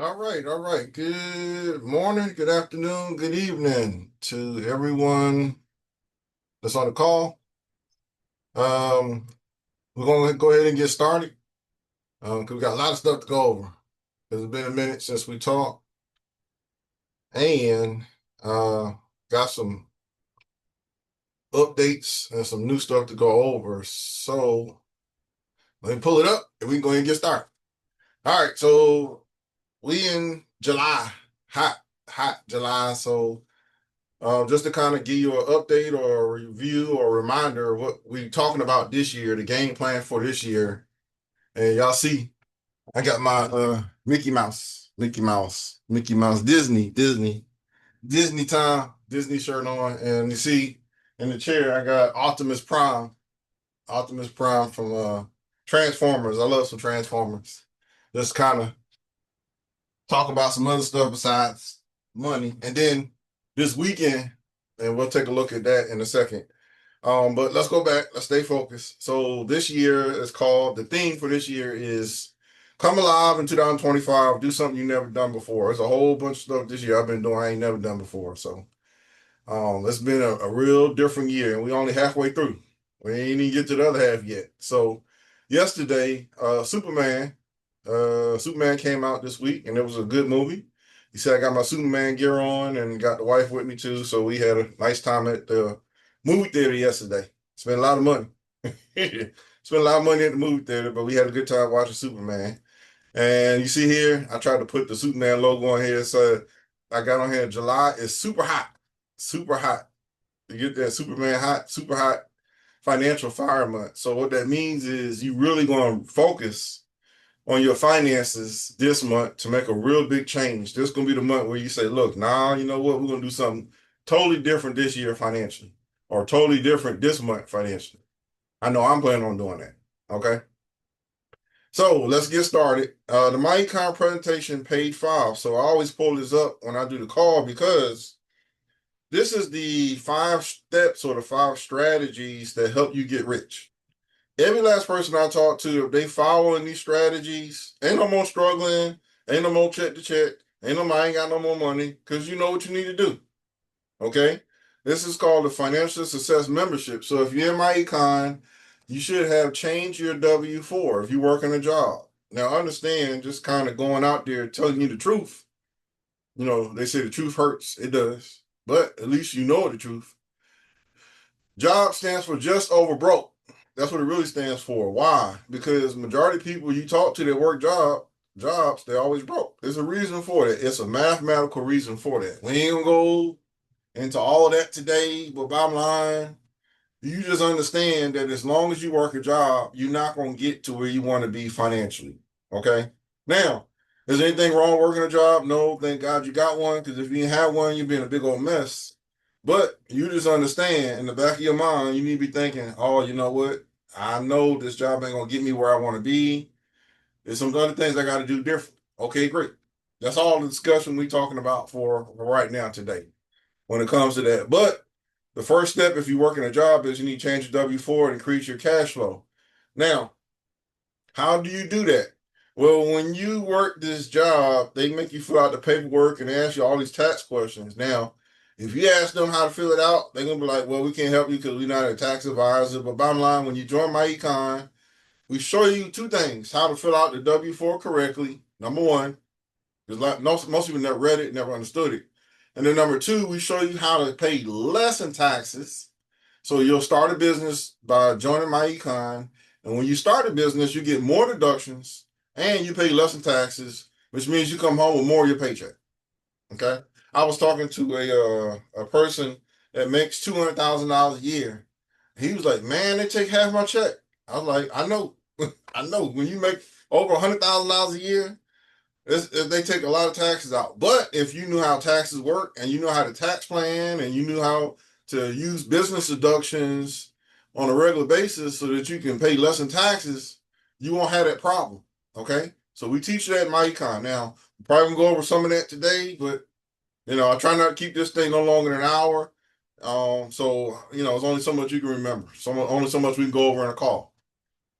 All right, all right. Good morning, good afternoon, good evening to everyone that's on the call. Um, we're going to go ahead and get started because we got a lot of stuff to go over. It's been a minute since we talked, and uh, got some updates and some new stuff to go over. So let me pull it up and we can go ahead and get started. All right, so we in July, hot, hot July. So just to kind of give you an update or a review or a reminder of what we're talking about this year, the game plan for this year. And y'all see, I got my Mickey Mouse, Disney time, Disney shirt on. And you see in the chair, I got Optimus Prime from Transformers. I love some Transformers. Just kind of talk about some other stuff besides money. And then this weekend, and we'll take a look at that in a second. But let's go back. Let's stay focused. So this year is called, the theme for this year is come alive in 2025, do something you never done before. There's a whole bunch of stuff this year I've been doing I ain't never done before. So it's been a real different year, and we only halfway through. We ain't even get to the other half yet. So yesterday, Superman came out this week, and it was a good movie. He said I got my Superman gear on and got the wife with me too. So we had a nice time at the movie theater yesterday. Spent a lot of money. Spent a lot of money at the movie theater, but we had a good time watching Superman. And you see here, I tried to put the Superman logo on here. So I got on here, July is super hot. Super hot. You get that Superman hot, super hot financial fire month. So what that means is you really going to focus on your finances this month to make a real big change. This is going to be the month where you say, look, now you know what? We're going to do something totally different this year financially, or totally different this month financially. I know I'm planning on doing that. Okay. So let's get started. The MyEcon presentation, page 5. So I always pull this up when I do the call because this is the 5 steps or the 5 strategies that help you get rich. Every last person I talk to, if they following these strategies, ain't no more struggling, ain't no more check to check, ain't no more, I ain't got no more money, because you know what you need to do. Okay? This is called the Financial Success Membership. So if you're in my econ, you should have changed your W-4 if you're working a job. Now understand, just kind of going out there telling you the truth. You know, they say the truth hurts. It does. But at least you know the truth. Job stands for just over broke. That's what it really stands for. Why? Because majority of people you talk to that work jobs, they're always broke. There's a reason for that. It's a mathematical reason for that. We ain't gonna go into all of that today, but bottom line, you just understand that as long as you work a job, you're not gonna get to where you want to be financially. Okay? Now, is there anything wrong working a job? No, thank God you got one, because if you didn't have one, you'd be in a big old mess. But you just understand in the back of your mind, you need to be thinking, oh, you know what? I know this job ain't gonna get me where I want to be. There's some other things I got to do different. Okay, great. That's all the discussion we talking about for right now today when it comes to that. But the first step, if you're working a job, is you need to change your W-4 and increase your cash flow. Now, how do you do that? Well, when you work this job, they make you fill out the paperwork and ask you all these tax questions. Now, if you ask them how to fill it out, they're gonna be like, "Well, we can't help you because we're not a tax advisor." But bottom line, when you join my econ, we show you 2 things: how to fill out the W-4 correctly. Number one, because like most people never read it, never understood it. And then number 2, we show you how to pay less in taxes. So you'll start a business by joining my econ. And when you start a business, you get more deductions and you pay less in taxes, which means you come home with more of your paycheck. Okay. I was talking to a person that makes $200,000 a year. He was like, "Man, they take half my check." I was like, "I know, I know. When you make over $100,000 a year, they take a lot of taxes out. But if you knew how taxes work and you know how to tax plan and you knew how to use business deductions on a regular basis so that you can pay less in taxes, you won't have that problem. Okay. So we teach that in my econ. Now, we're probably gonna go over some of that today, but I try not to keep this thing no longer than an hour. So it's only so much you can remember. Only so much we can go over in a call.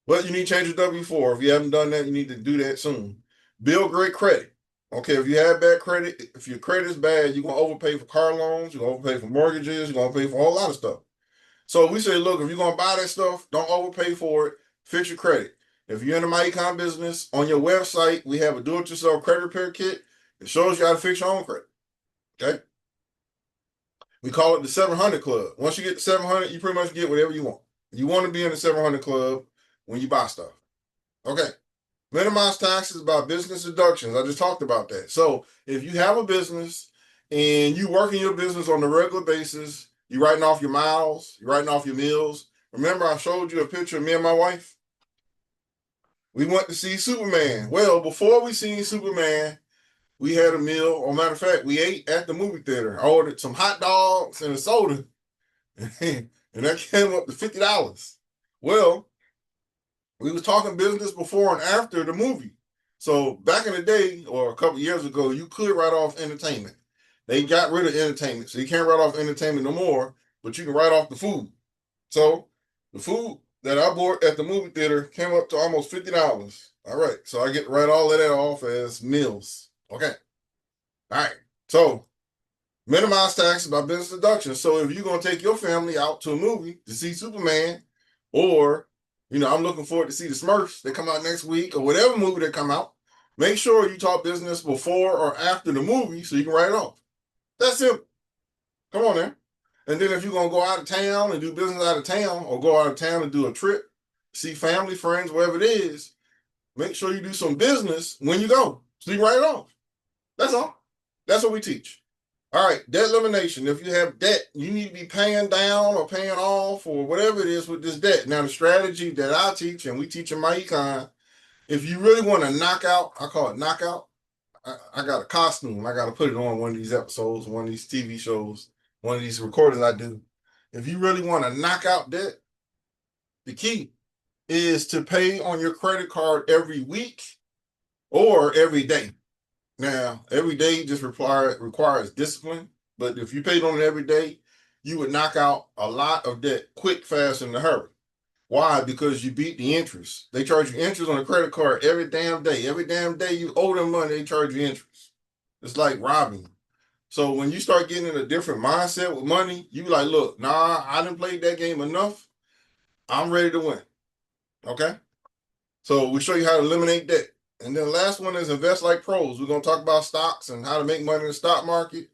But you need to change your W-4. If you haven't done that, you need to do that soon. Build great credit. Okay, if you have bad credit, if your credit is bad, you're gonna overpay for car loans, you're gonna overpay for mortgages, you're gonna pay for a whole lot of stuff. So we say, look, if you're gonna buy that stuff, don't overpay for it. Fix your credit. If you're in the my econ business, on your website, we have a do-it-yourself credit repair kit. It shows you how to fix your own credit. Okay. We call it the 700 Club. Once you get to 700, you pretty much get whatever you want. You want to be in the 700 Club when you buy stuff. Okay. Minimize taxes by business deductions. I just talked about that. So if you have a business and you work in your business on a regular basis, you're writing off your miles, you're writing off your meals. Remember, I showed you a picture of me and my wife? We went to see Superman. Well, before we seen Superman, we had a meal. Or matter of fact, we ate at the movie theater. I ordered some hot dogs and a soda, and that came up to $50. Well, we was talking business before and after the movie. So back in the day, or a couple years ago, you could write off entertainment. They got rid of entertainment, so you can't write off entertainment no more, but you can write off the food. So the food that I bought at the movie theater came up to almost $50. All right, so I get to write all of that off as meals. Okay, all right. So minimize taxes by business deductions. So if you're gonna take your family out to a movie to see Superman, or I'm looking forward to see the Smurfs that come out next week, or whatever movie that come out, make sure you talk business before or after the movie so you can write it off. That's simple. Come on, man. And then if you're gonna go out of town and do business out of town, or go out of town and do a trip, see family, friends, wherever it is, make sure you do some business when you go so you can write it off. That's all. That's what we teach. All right, debt elimination. If you have debt, you need to be paying down or paying off or whatever it is with this debt. Now, the strategy that I teach, and we teach in my econ, if you really want to knock out, I call it knockout. I got a costume. I got to put it on one of these episodes, one of these TV shows, one of these recordings I do. If you really want to knock out debt, the key is to pay on your credit card every week or every day. Now, every day just requires discipline, but if you paid on it every day, you would knock out a lot of debt quick, fast, in a hurry. Why? Because you beat the interest. They charge you interest on a credit card every damn day. Every damn day you owe them money, they charge you interest. It's like robbing. So when you start getting in a different mindset with money, you be like, look, nah, I didn't play that game enough. I'm ready to win. Okay? So we show you how to eliminate debt. And then the last one is invest like pros. We're going to talk about stocks and how to make money in the stock market.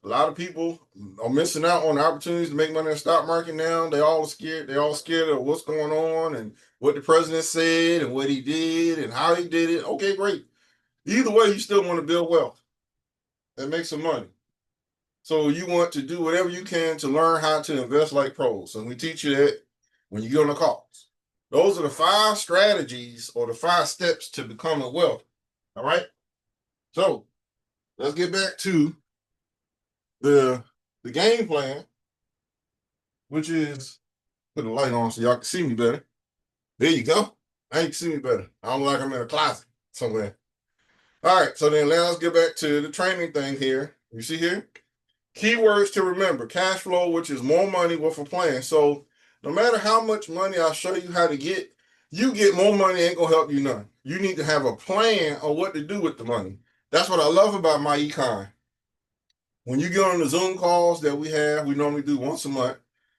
A lot of people are missing out on the opportunities to make money in the stock market now. They all scared. They all scared of what's going on and what the president said and what he did and how he did it. Okay, great. Either way, you still want to build wealth and make some money. So you want to do whatever you can to learn how to invest like pros. And we teach you that when you get on the calls. Those are the 5 strategies or the 5 steps to becoming wealthy. All right. So let's get back to the game plan, which is put the light on so y'all can see me better. There you go. Now you can see me better. I don't like I'm in a closet somewhere. All right. So then let's get back to the training thing here. You see here? Keywords to remember: cash flow, which is more money with a plan. So no matter how much money I show you how to get, you get more money ain't gonna help you none. You need to have a plan on what to do with the money. That's what I love about my econ. When you get on the Zoom calls that we normally do once a month,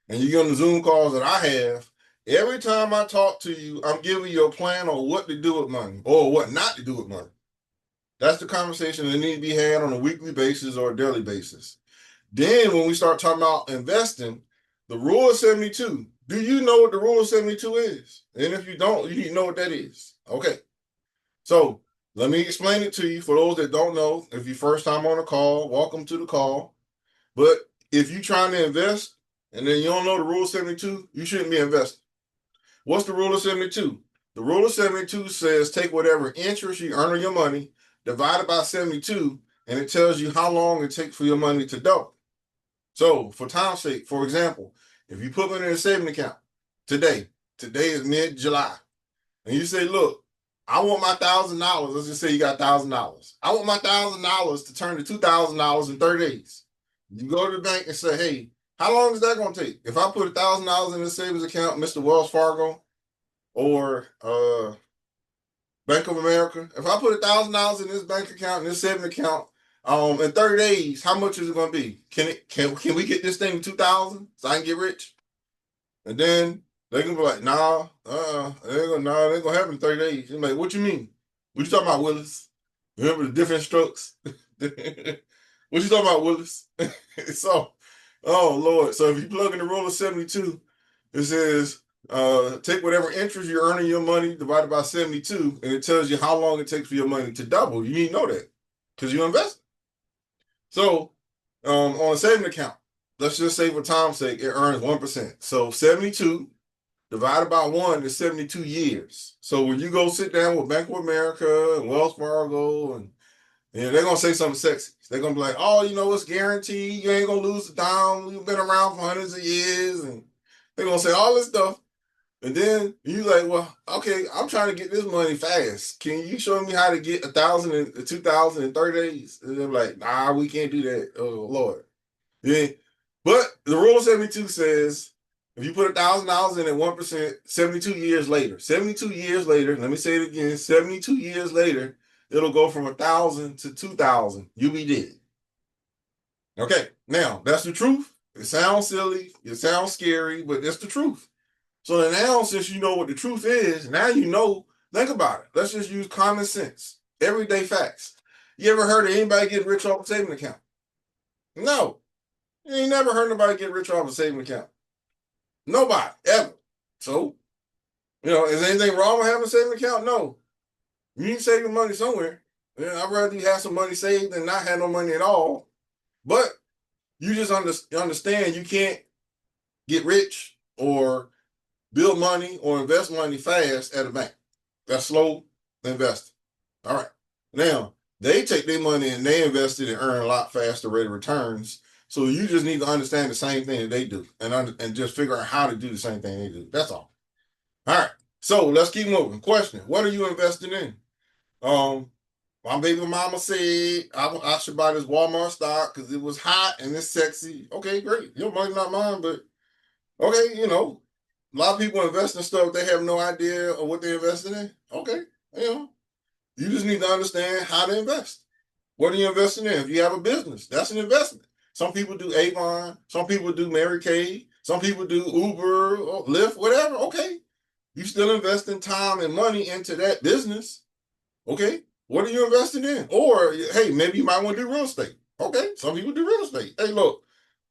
and you get on the Zoom calls that I have, every time I talk to you, I'm giving you a plan on what to do with money or what not to do with money. That's the conversation that needs to be had on a weekly basis or a daily basis. Then when we start talking about investing, the rule of 72. Do you know what the rule of 72 is? And if you don't, you need to know what that is. Okay. So let me explain it to you for those that don't know. If you're first time on a call, welcome to the call. But if you're trying to invest and then you don't know the rule of 72, you shouldn't be investing. What's the rule of 72? The rule of 72 says take whatever interest you earn on your money, divide it by 72, and it tells you how long it takes for your money to double. So for time's sake, for example, if you put money in a saving account today is mid-July, and you say, look, I want my $1,000. Let's just say you got $1,000. I want my $1,000 to turn to $2,000 in 30 days. You go to the bank and say, hey, how long is that going to take? If I put $1,000 in a savings account, Mr. Wells Fargo or Bank of America. If I put $1,000 in this bank account, in this saving account, in 30 days, how much is it gonna be? Can we get this thing to 2,000 so I can get rich? And then they can be like, nah, they're gonna happen in 30 days. You're like, what you mean? What you talking about, Willis? Remember the different strokes? What you talking about, Willis? So, oh Lord. So if you plug in the rule of 72, it says take whatever interest you're earning your money divided by 72, and it tells you how long it takes for your money to double. You need to know that because you invest. So on a saving account, let's just say for time's sake, it earns 1%. So 72 divided by 1 is 72 years. So when you go sit down with Bank of America and Wells Fargo, and they're going to say something sexy. They're going to be like, oh, it's guaranteed. You ain't going to lose a dime. You've been around for hundreds of years. And they're going to say all this stuff. And then you like, well, okay, I'm trying to get this money fast. Can you show me how to get 1,000 and 2,000 in 30 days? And they're like, nah, we can't do that. Oh Lord. Yeah. But the rule of 72 says if you put $1,000 in at 1%, 72 years later, let me say it again, 72 years later, it'll go from 1,000 to 2,000. You be dead. Okay, now that's the truth. It sounds silly, it sounds scary, but that's the truth. So now, since you know what the truth is, now you know, think about it. Let's just use common sense, everyday facts. You ever heard of anybody getting rich off a saving account? No. You ain't never heard nobody get rich off a saving account. Nobody, ever. So, is anything wrong with having a saving account? No. You need to save your money somewhere. I'd rather you have some money saved than not have no money at all. But you just understand you can't get rich or build money or invest money fast at a bank. That's slow investing. All right. Now, they take their money and they invest it and earn a lot faster rate of returns. So you just need to understand the same thing that they do and just figure out how to do the same thing they do. That's all. All right. So let's keep moving. Question: what are you investing in? My baby mama said I should buy this Walmart stock because it was hot and it's sexy. Okay, great. Your money, not mine, but okay, a lot of people invest in stuff they have no idea of what they're investing in. Okay, you just need to understand how to invest. What are you investing in? If you have a business, that's an investment. Some people do Avon, some people do Mary Kay, some people do Uber or Lyft, whatever. Okay, you still investing time and money into that business. Okay, what are you investing in? Or hey, maybe you might want to do real estate. Okay, some people do real estate. Hey, look,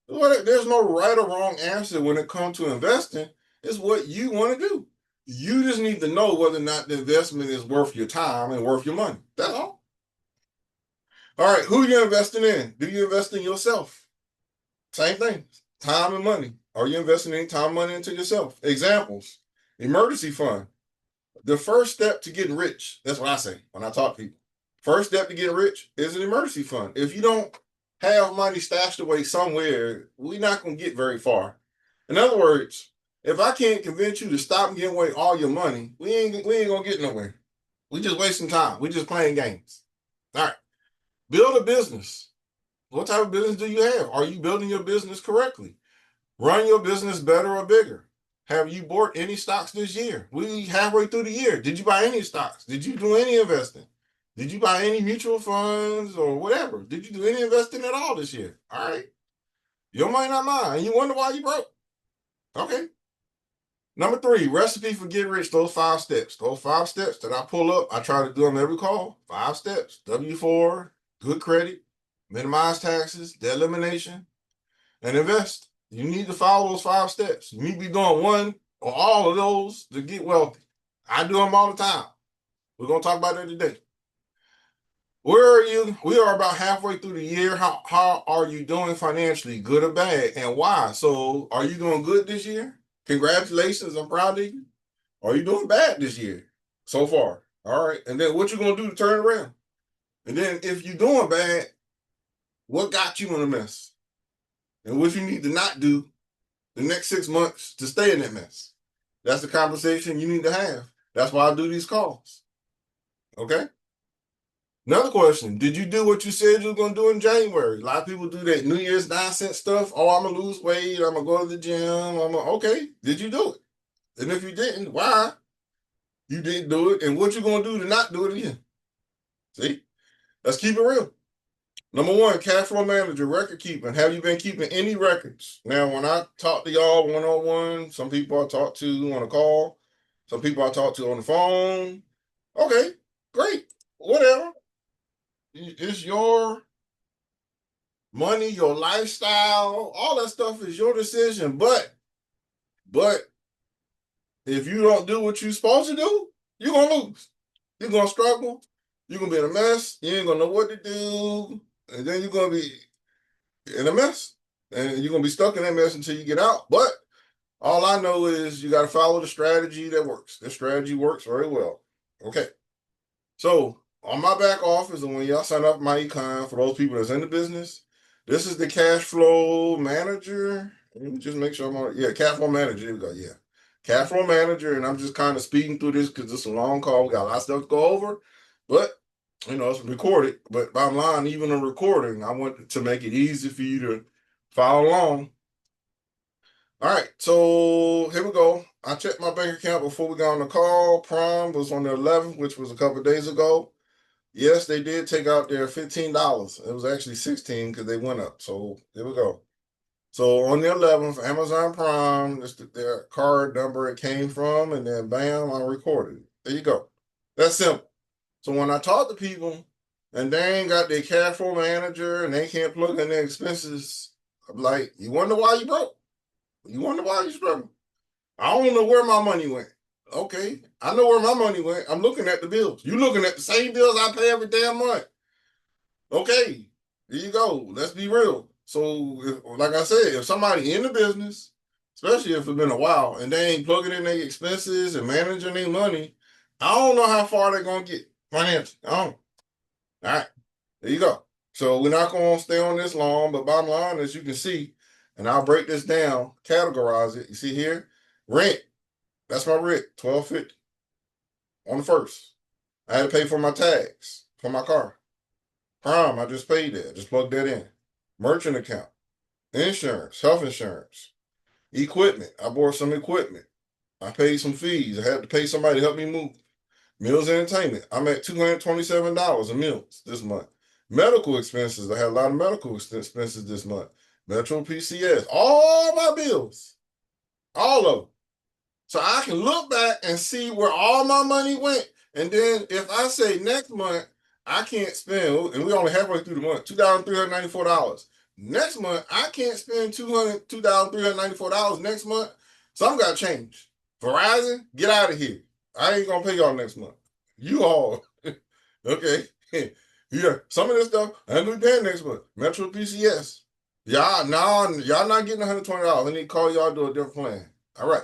there's no right or wrong answer when it comes to investing. It's what you want to do. You just need to know whether or not the investment is worth your time and worth your money. That's all. All right, who are you investing in? Do you invest in yourself? Same thing. Time and money. Are you investing any time and money into yourself? Examples. Emergency fund. The first step to getting rich, that's what I say when I talk to people. First step to getting rich is an emergency fund. If you don't have money stashed away somewhere, we're not going to get very far. In other words, if I can't convince you to stop giving away all your money, we ain't going to get nowhere. We just wasting time. We just playing games. All right. Build a business. What type of business do you have? Are you building your business correctly? Run your business better or bigger? Have you bought any stocks this year? We halfway through the year. Did you buy any stocks? Did you do any investing? Did you buy any mutual funds or whatever? Did you do any investing at all this year? All right. Your money, not mine. And you wonder why you broke. Okay. Number 3, recipe for getting rich, those 5 steps. Those 5 steps that I pull up, I try to do them every call. 5 steps. W-4, good credit, minimize taxes, debt elimination, and invest. You need to follow those 5 steps. You need to be doing one or all of those to get wealthy. I do them all the time. We're going to talk about that today. Where are you? We are about halfway through the year. How are you doing financially, good or bad, and why? So are you doing good this year? Congratulations, I'm proud of you. Are you doing bad this year so far? All right. And then what you going to do to turn around? And then if you're doing bad, what got you in a mess? And what you need to not do the next 6 months to stay in that mess. That's the conversation you need to have. That's why I do these calls. Okay? Another question. Did you do what you said you were going to do in January? A lot of people do that New Year's nonsense stuff. Oh, I'm going to lose weight. I'm going to go to the gym. Okay. Did you do it? And if you didn't, why? You didn't do it, and what you gonna do to not do it again? See, let's keep it real. Number one, cash flow manager, record keeping. Have you been keeping any records? Now, when I talk to y'all one on one, some people I talk to on a call, some people I talk to on the phone. Okay, great, whatever. It's your money, your lifestyle, all that stuff is your decision. But if you don't do what you're supposed to do, you're gonna lose. You're gonna struggle. You're gonna be in a mess. You ain't gonna know what to do, and then you're gonna be in a mess, and you're gonna be stuck in that mess until you get out. But all I know is you got to follow the strategy that works. This strategy works very well. Okay, so on my back office, and when y'all sign up my econ for those people that's in the business, this is the cash flow manager. Let me just make sure I'm on. Yeah, cash flow manager. There we go. Yeah, cash flow manager, and I'm just kind of speeding through this because it's a long call. We got a lot of stuff to go over, but it's recorded. But bottom line, even a recording, I want to make it easy for you to follow along. All right, so here we go. I checked my bank account before we got on the call. Prom was on the 11th, which was a couple of days ago. Yes, they did take out their $15. It was actually 16 because they went up. So here we go. So on the 11th, Amazon Prime, this is their card number it came from, and then bam, I recorded it. There you go. That's simple. So when I talk to people and they ain't got their cash flow manager and they can't plug in their expenses, I'm like, you wonder why you broke? You wonder why you struggling? I don't know where my money went. Okay, I know where my money went. I'm looking at the bills. You looking at the same bills I pay every damn month. Okay, here you go. Let's be real. So, like I said, if somebody in the business, especially if it's been a while, and they ain't plugging in their expenses and managing their money, I don't know how far they're gonna get financially. I don't. All right, there you go. So we're not gonna stay on this long, but bottom line, as you can see, and I'll break this down, categorize it. You see here, rent. That's my rent, $12.50 on the first. I had to pay for my tags for my car. Prime, I just paid that. Just plugged that in. Merchant account, insurance, health insurance, equipment. I bought some equipment. I paid some fees. I had to pay somebody to help me move. Meals and entertainment. I'm at $227 in meals this month. Medical expenses. I had a lot of medical expenses this month. Metro PCS. All my bills. All of them. So I can look back and see where all my money went. And then if I say next month, I can't spend, and we only halfway through the month, $2,394. Next month, I can't spend $2,394 next month. Something got to change. Verizon, get out of here. I ain't going to pay y'all next month. You all. Okay. Yeah, some of this stuff, I ain't going to be paying next month. Metro PCS. Y'all not getting $120. I need to call y'all to a different plan. All right.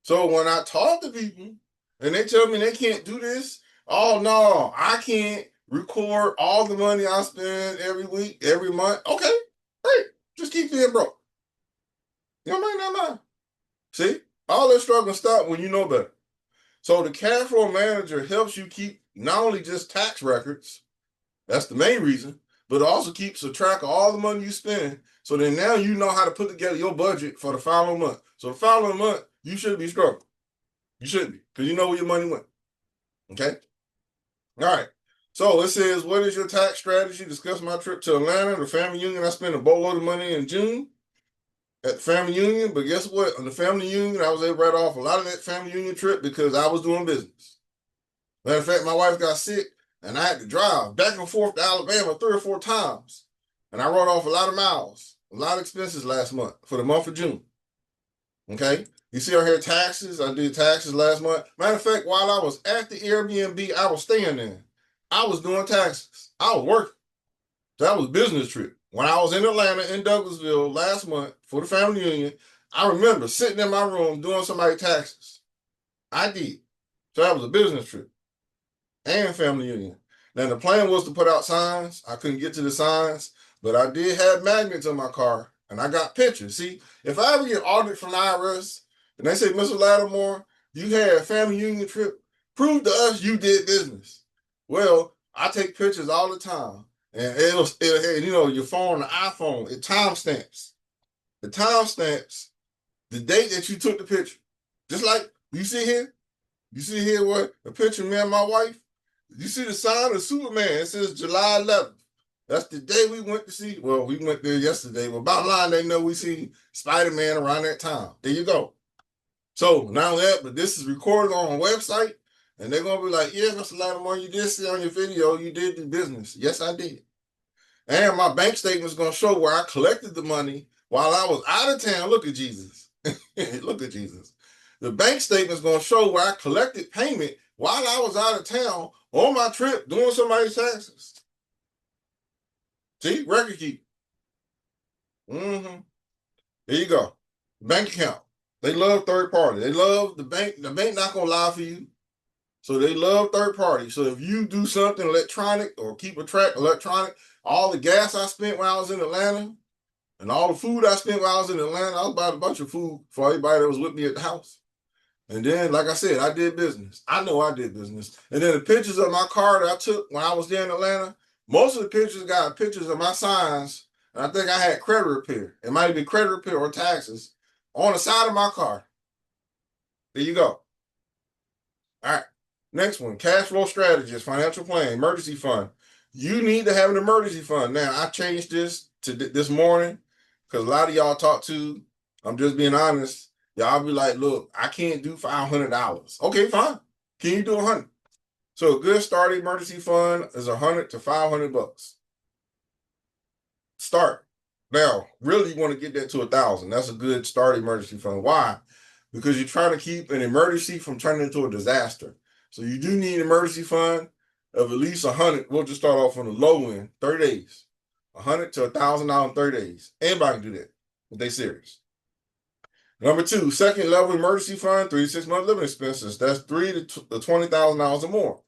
So when I talk to people and they tell me they can't do this, oh no, I can't record all the money I spend every week, every month. Okay, great. Just keep being broke. You might not mind. See, all that struggle stop when you know better. So the cash flow manager helps you keep not only just tax records, that's the main reason, but it also keeps a track of all the money you spend. So then now you know how to put together your budget for the following month. So the following month, you shouldn't be struggling. You shouldn't be, because you know where your money went. Okay? All right. So it says, what is your tax strategy? Discuss my trip to Atlanta, the family union. I spent a boatload of money in June at the family union, but guess what? On the family union, I was able to write off a lot of that family union trip because I was doing business. Matter of fact, my wife got sick, and I had to drive back and forth to Alabama 3 or 4 times. And I wrote off a lot of miles, a lot of expenses last month for the month of June. Okay? You see I here taxes. I did taxes last month. Matter of fact, while I was at the Airbnb I was staying in, I was doing taxes. I was working. That was a business trip. When I was in Atlanta, in Douglasville last month for the family union, I remember sitting in my room doing somebody's taxes. I did. So that was a business trip and family union. Now the plan was to put out signs. I couldn't get to the signs, but I did have magnets in my car and I got pictures. See, if I ever get audited from the IRS and they say, Mr. Lattimore, you had a family union trip, prove to us you did business. Well, I take pictures all the time. And your phone, the iPhone, it timestamps. The timestamps the date that you took the picture. Just like you see here, You see here what a picture of me and my wife? You see the sign of Superman? It says July 11th. That's the day we went to see. Well, we went there yesterday, but bottom line, they know we see Spider-Man around that time. There you go. So now that, but this is recorded on a website, and they're gonna be like, yeah, Mr. Lattimore, you did see on your video, you did the business. Yes, I did. And my bank statement is gonna show where I collected the money while I was out of town. Look at Jesus. Look at Jesus. The bank statement is gonna show where I collected payment while I was out of town on my trip doing somebody's taxes. See, record keep. Mm-hmm. There you go. Bank account. They love third party. They love the bank. The bank not gonna lie for you. So they love third party. So if you do something electronic or keep a track electronic, all the gas I spent when I was in Atlanta and all the food I spent while I was in Atlanta, I was buying a bunch of food for everybody that was with me at the house. And then, like I said, I did business. I know I did business. And then the pictures of my car that I took when I was there in Atlanta, most of the pictures got pictures of my signs. And I think I had credit repair. It might have been credit repair or taxes on the side of my car. There you go. All right. Next one, cash flow strategist, financial plan, emergency fund. You need to have an emergency fund. Now, I changed this to this morning because a lot of y'all talk to, I'm just being honest, y'all be like, look, I can't do $500. Okay, fine. Can you do 100? So a good starting emergency fund is 100 to 500 bucks. Start. Now, really, you want to get that to 1,000. That's a good start emergency fund. Why? Because you're trying to keep an emergency from turning into a disaster. So you do need an emergency fund of at least 100. We'll just start off on the low end, 30 days. 100 to $1,000 in 30 days. Anybody can do that if they serious. Number two, second level emergency fund, 3 to 6 month living expenses. That's $3,000 to $20,000 or more.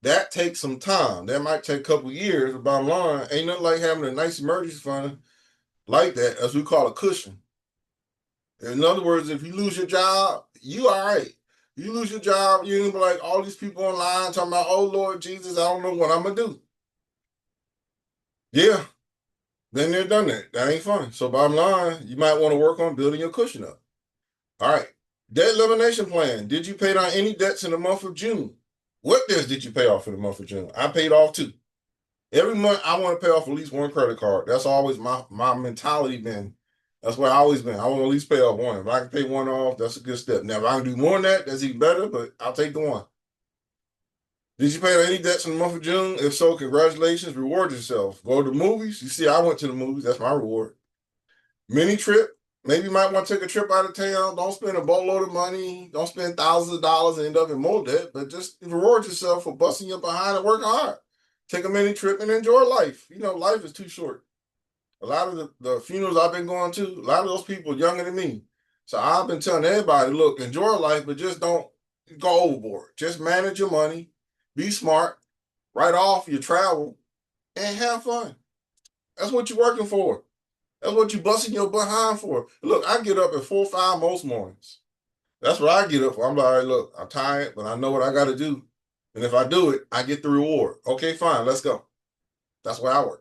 That takes some time. That might take a couple of years, but bottom line, ain't nothing like having a nice emergency fund like that, as we call a cushion. In other words, if you lose your job, you all right. You lose your job, you're gonna be like all these people online talking about, oh Lord Jesus, I don't know what I'm gonna do. Yeah, then they're done that. That ain't fun. So bottom line, you might want to work on building your cushion up. All right. Debt elimination plan. Did you pay down any debts in the month of June? What debts did you pay off in the month of June? I paid off 2. Every month I want to pay off at least 1 credit card. That's always my mentality been. That's where I always been. I want to at least pay off 1. If I can pay 1 off, that's a good step. Now, if I can do more than that, that's even better, but I'll take the 1. Did you pay any debts in the month of June? If so, congratulations. Reward yourself. Go to the movies. You see, I went to the movies. That's my reward. Mini trip. Maybe you might want to take a trip out of town. Don't spend a boatload of money. Don't spend thousands of dollars and end up in more debt, but just reward yourself for busting your behind and working hard. Take a mini trip and enjoy life. You know, life is too short. A lot of the funerals I've been going to, a lot of those people younger than me. So I've been telling everybody, look, enjoy life, but just don't go overboard. Just manage your money, be smart, write off your travel, and have fun. That's what you're working for. That's what you're busting your behind for. Look, I get up at 4 or 5 most mornings. That's what I get up for. I'm like, look, I'm tired, but I know what I got to do. And if I do it, I get the reward. Okay, fine, let's go. That's where I work.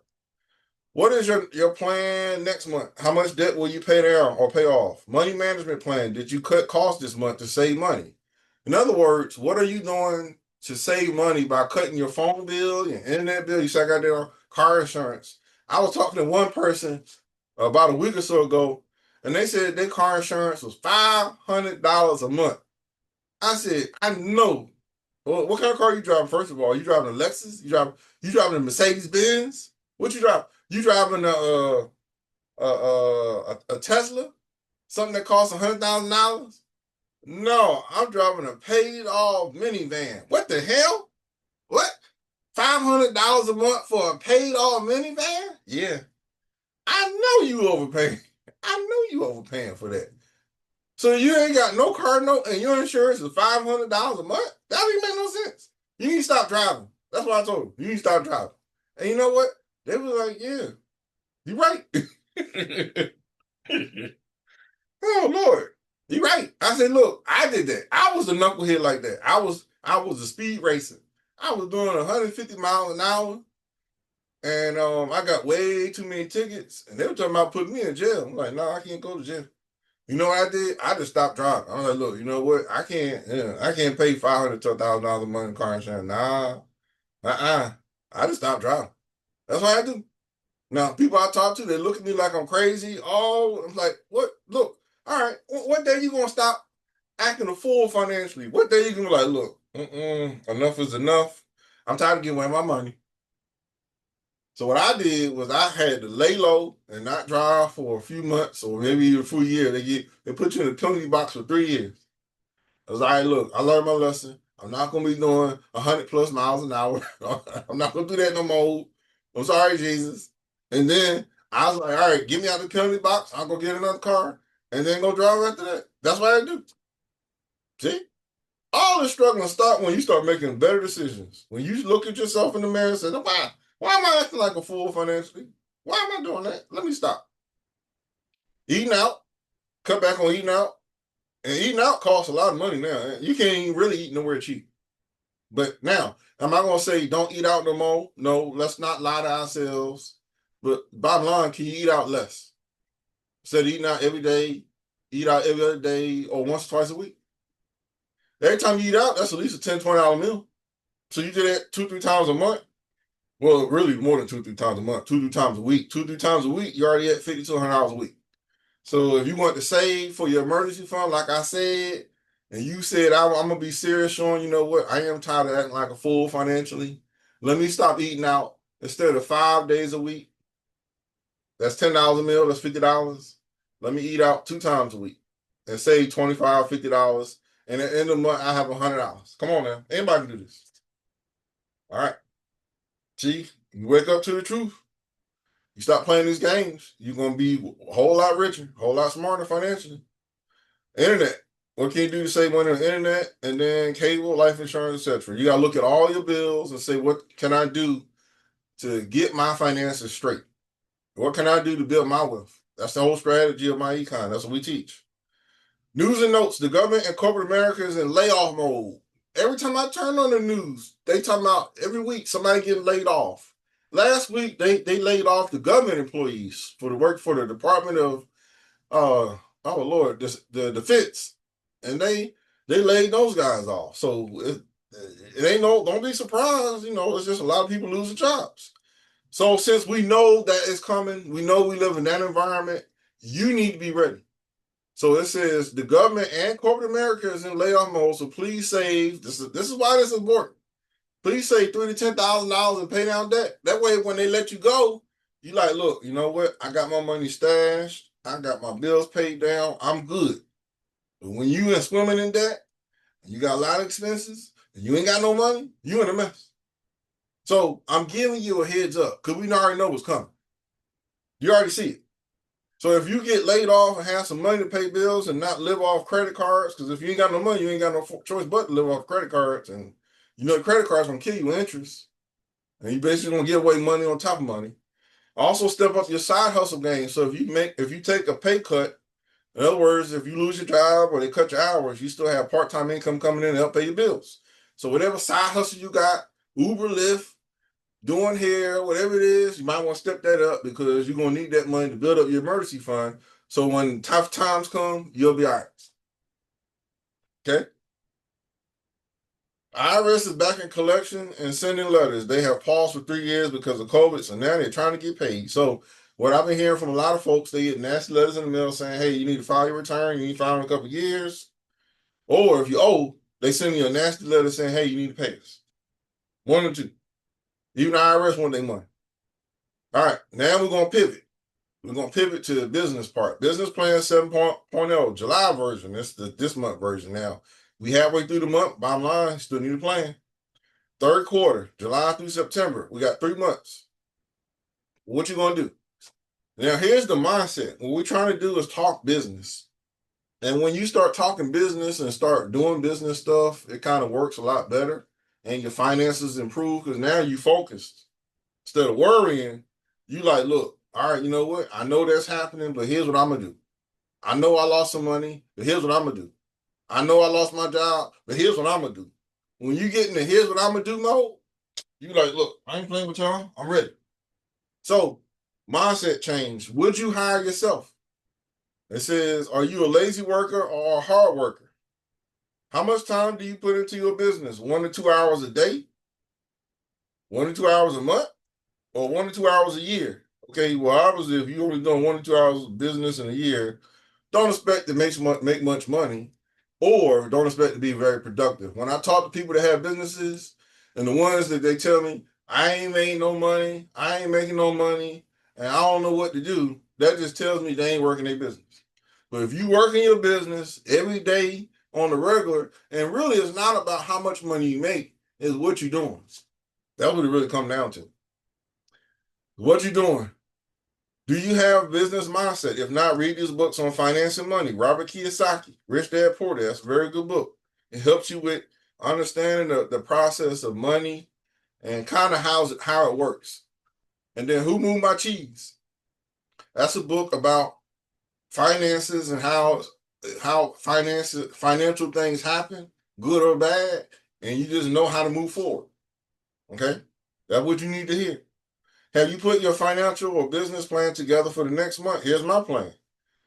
What is your plan next month? How much debt will you pay down or pay off? Money management plan. Did you cut costs this month to save money? In other words, what are you doing to save money by cutting your phone bill, your internet bill? You said I got that on car insurance. I was talking to one person about a week or so ago, and they said their car insurance was $500 a month. I said, I know. Well, what kind of car are you driving? First of all, you driving a Lexus? You driving a Mercedes Benz? What you driving? You driving a Tesla? Something that costs $100,000? No, I'm driving a paid off minivan. What the hell? What? $500 a month for a paid off minivan? Yeah. I know you overpaying. I know you overpaying for that. So you ain't got no car note and your insurance is $500 a month? That don't even make no sense. You need to stop driving. That's what I told them. You need to stop driving. And you know what? They was like, yeah, you're right. Oh Lord, you're right. I said, look, I did that. I was a knucklehead like that. I was a speed racer. I was doing 150 miles an hour. And I got way too many tickets, and they were talking about putting me in jail. I'm like, no, I can't go to jail. You know what I did? I just stopped driving. I was like, look, you know what? I can't pay $500 to $1,000 a month in car insurance. Nah, I just stopped driving. That's what I do. Now, people I talk to, they look at me like I'm crazy. Oh, I'm like, what? Look, all right, what day you gonna stop acting a fool financially? What day you gonna be like, look, enough is enough. I'm tired of giving away my money. So what I did was I had to lay low and not drive for a few months or maybe even a full year. They put you in a penalty box for 3 years. I was like, all right, look, I learned my lesson. I'm not gonna be doing 100+ miles an hour. I'm not gonna do that no more. I'm sorry, Jesus. And then I was like, all right, get me out of the penalty box. I'll go get another car and then go drive after that. That's what I do. See? All the struggling start when you start making better decisions. When you look at yourself in the mirror and say, why am I acting like a fool financially? Why am I doing that? Let me stop. Eating out, cut back on eating out. And eating out costs a lot of money now. You can't even really eat nowhere cheap. But now, am I going to say don't eat out no more? No, let's not lie to ourselves. But bottom line, can you eat out less? Instead of eating out every day, eat out every other day or once or twice a week. Every time you eat out, that's at least a $10, $20 meal. So you do that 2, 3 times a month. Well, really more than 2, 3 times a month, 2, 3 times a week. 2, 3 times a week, you're already at $50 to $100 a week. So if you want to save for your emergency fund, like I said, and you said I'm gonna be serious, Sean, you know what? I am tired of acting like a fool financially. Let me stop eating out instead of 5 days a week. That's $10 a meal. That's $50. Let me eat out 2 times a week and save $25, $50. And at the end of the month, I have $100. Come on now, anybody can do this. All right, see, you wake up to the truth. You stop playing these games, you're gonna be a whole lot richer, a whole lot smarter financially. Internet. What can you do to save money on the internet? And then cable, life insurance, etc. You gotta look at all your bills and say, what can I do to get my finances straight? What can I do to build my wealth? That's the whole strategy of my econ. That's what we teach. News and notes. The government and corporate America is in layoff mode. Every time I turn on the news, they talking about every week somebody getting laid off. Last week they laid off the government employees for the work for the Department of oh Lord, the defense, and they laid those guys off. So it ain't no, don't be surprised. You know, it's just a lot of people losing jobs. So since we know that it's coming, we know we live in that environment. You need to be ready. So it says the government and corporate America is in layoff mode. So please save. This is why this is important. Please save $3,000 to $10,000 and pay down debt. That way, when they let you go, you like, look, you know what? I got my money stashed. I got my bills paid down. I'm good. But when you are swimming in debt, you got a lot of expenses, and you ain't got no money, you in a mess. So I'm giving you a heads up because we already know what's coming. You already see it. So if you get laid off and have some money to pay bills and not live off credit cards, because if you ain't got no money, you ain't got no choice but to live off credit cards. And you know, the credit cards gonna kill you with interest. And you basically gonna give away money on top of money. Also step up your side hustle game. So if you take a pay cut, in other words, if you lose your job or they cut your hours, you still have part-time income coming in to help pay your bills. So whatever side hustle you got, Uber, Lyft, doing hair, whatever it is, you might want to step that up because you're gonna need that money to build up your emergency fund. So when tough times come, you'll be all right. Okay. IRS is back in collection and sending letters. They have paused for 3 years because of COVID, so now they're trying to get paid. So what I've been hearing from a lot of folks, they get nasty letters in the mail saying, hey, you need to file your return, you need to file in a couple of years. Or if you owe, they send you a nasty letter saying, hey, you need to pay us. One or two. Even the IRS want their money. All right, now we're going to pivot. We're going to pivot to the business part. Business Plan 7.0, July version. This this month version now. We halfway through the month. Bottom line, still need a plan. Third quarter, July through September. We got 3 months. What you going to do? Now, here's the mindset. What we're trying to do is talk business. And when you start talking business and start doing business stuff, it kind of works a lot better. And your finances improve because now you focused. Instead of worrying, you like, look, all right, you know what? I know that's happening, but here's what I'm going to do. I know I lost some money, but here's what I'm going to do. I know I lost my job, but here's what I'm going to do. When you get in the here's what I'm going to do mode, you like, look, I ain't playing with y'all. I'm ready. So, mindset change. Would you hire yourself? It says, are you a lazy worker or a hard worker? How much time do you put into your business? 1 to 2 hours a day? 1 to 2 hours a month? Or 1 to 2 hours a year? Okay, well, obviously, if you're only doing 1 to 2 hours of business in a year, don't expect to make much money, or don't expect to be very productive. When I talk to people that have businesses, and the ones that they tell me, I ain't making no money, I ain't making no money, and I don't know what to do, that just tells me they ain't working their business. But if you work in your business every day on the regular, and really it's not about how much money you make, it's what you're doing. That's what it really comes down to. What you doing? Do you have business mindset? If not, read these books on finance and money. Robert Kiyosaki, Rich Dad Poor Dad. That's a very good book. It helps you with understanding the process of money and kind of how it works. And then Who Moved My Cheese? That's a book about finances and how financial things happen, good or bad, and you just know how to move forward. Okay? That's what you need to hear. Have you put your financial or business plan together for the next month? Here's my plan.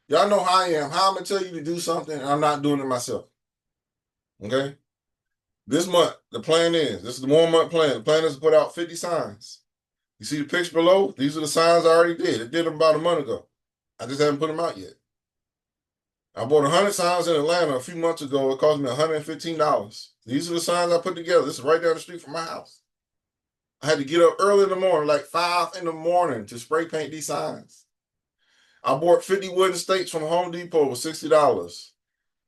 Y'all know how I am. How I'm gonna tell you to do something, and I'm not doing it myself. Okay? This month, the plan is, this is the 1 month plan. The plan is to put out 50 signs. You see the picture below? These are the signs I already did. I did them about a month ago. I just haven't put them out yet. I bought 100 signs in Atlanta a few months ago. It cost me $115. These are the signs I put together. This is right down the street from my house. I had to get up early in the morning, like 5 in the morning, to spray paint these signs. I bought 50 wooden stakes from Home Depot with $60.